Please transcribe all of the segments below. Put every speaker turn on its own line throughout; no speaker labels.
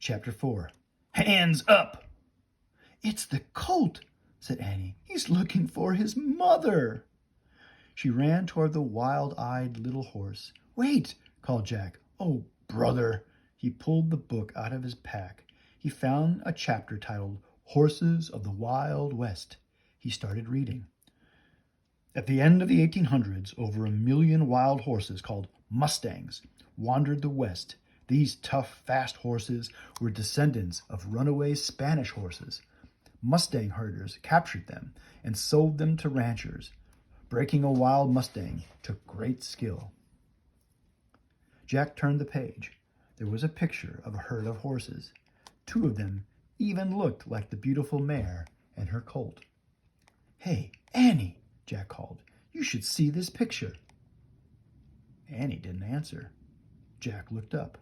Chapter 4. Hands up! It's the colt, said Annie. He's looking for his mother. She ran toward the wild-eyed little horse. Wait, called Jack. Oh, brother. He pulled the book out of his pack. He found a chapter titled Horses of the Wild West. He started reading. At the end of the 1800s, over 1 million wild horses called mustangs wandered the West. These tough, fast horses were descendants of runaway Spanish horses. Mustang herders captured them and sold them to ranchers. Breaking a wild mustang took great skill. Jack turned the page. There was a picture of a herd of horses. 2 of them even looked like the beautiful mare and her colt. Hey, Annie, Jack called. You should see this picture. Annie didn't answer. Jack looked up.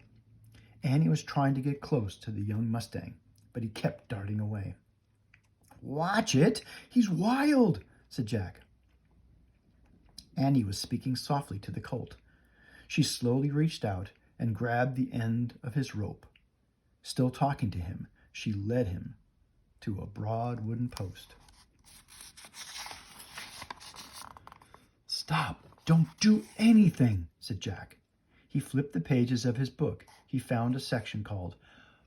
Annie was trying to get close to the young mustang, but he kept darting away. Watch it! He's wild, said Jack. Annie was speaking softly to the colt. She slowly reached out and grabbed the end of his rope. Still talking to him, she led him to a broad wooden post. Stop! Don't do anything, said Jack. He flipped the pages of his book. He found a section called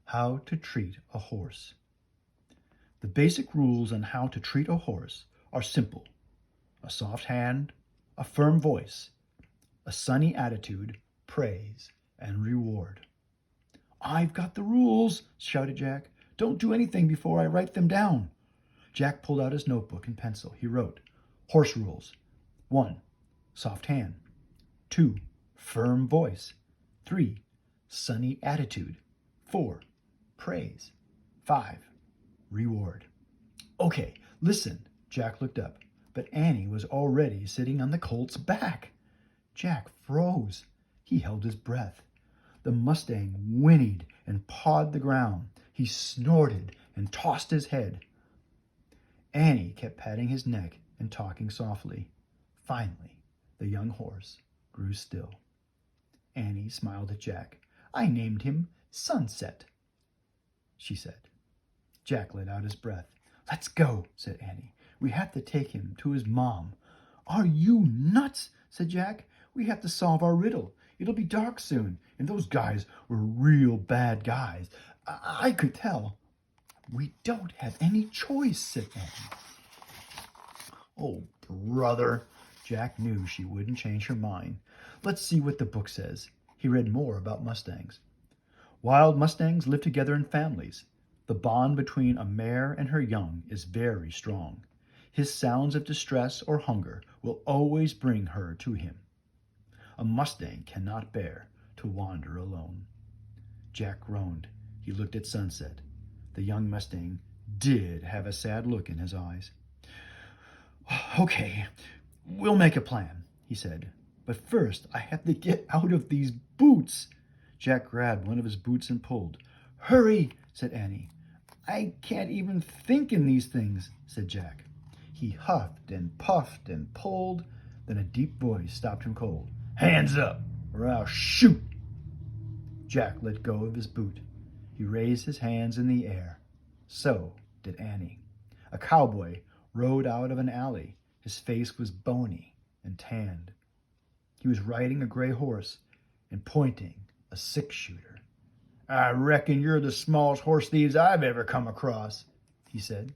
How to Treat a Horse. The basic rules on how to treat a horse are simple. A soft hand, a firm voice, a sunny attitude, praise, and reward. I've got the rules, shouted Jack. Don't do anything before I write them down. Jack pulled out his notebook and pencil. He wrote, Horse rules. 1. Soft hand. 2. Firm voice. 3. Sunny attitude. 4. Praise. 5. Reward. Okay, listen. Jack looked up, but Annie was already sitting on the colt's back. Jack froze. He held his breath. The mustang whinnied and pawed the ground. He snorted and tossed his head. Annie kept patting his neck and talking softly. Finally, the young horse grew still. Annie smiled at Jack. I named him Sunset, she said. Jack let out his breath. Let's go, said Annie. We have to take him to his mom. Are you nuts? Said Jack. We have to solve our riddle. It'll be dark soon, and those guys were real bad guys. I could tell. We don't have any choice, said Annie. Oh, brother. Jack knew she wouldn't change her mind. Let's see what the book says. He read more about mustangs. Wild mustangs live together in families. The bond between a mare and her young is very strong. His sounds of distress or hunger will always bring her to him. A mustang cannot bear to wander alone. Jack groaned. He looked at Sunset. The young mustang did have a sad look in his eyes. Okay, we'll make a plan, he said. But first, I have to get out of these boots. Jack grabbed one of his boots and pulled. Hurry, said Annie. I can't even think in these things, said Jack. He huffed and puffed and pulled. Then a deep voice stopped him cold. Hands up, or I'll shoot. Jack let go of his boot. He raised his hands in the air. So did Annie. A cowboy rode out of an alley. His face was bony and tanned. He was riding a gray horse and pointing a 6-shooter. I reckon you're the smallest horse thieves I've ever come across, he said.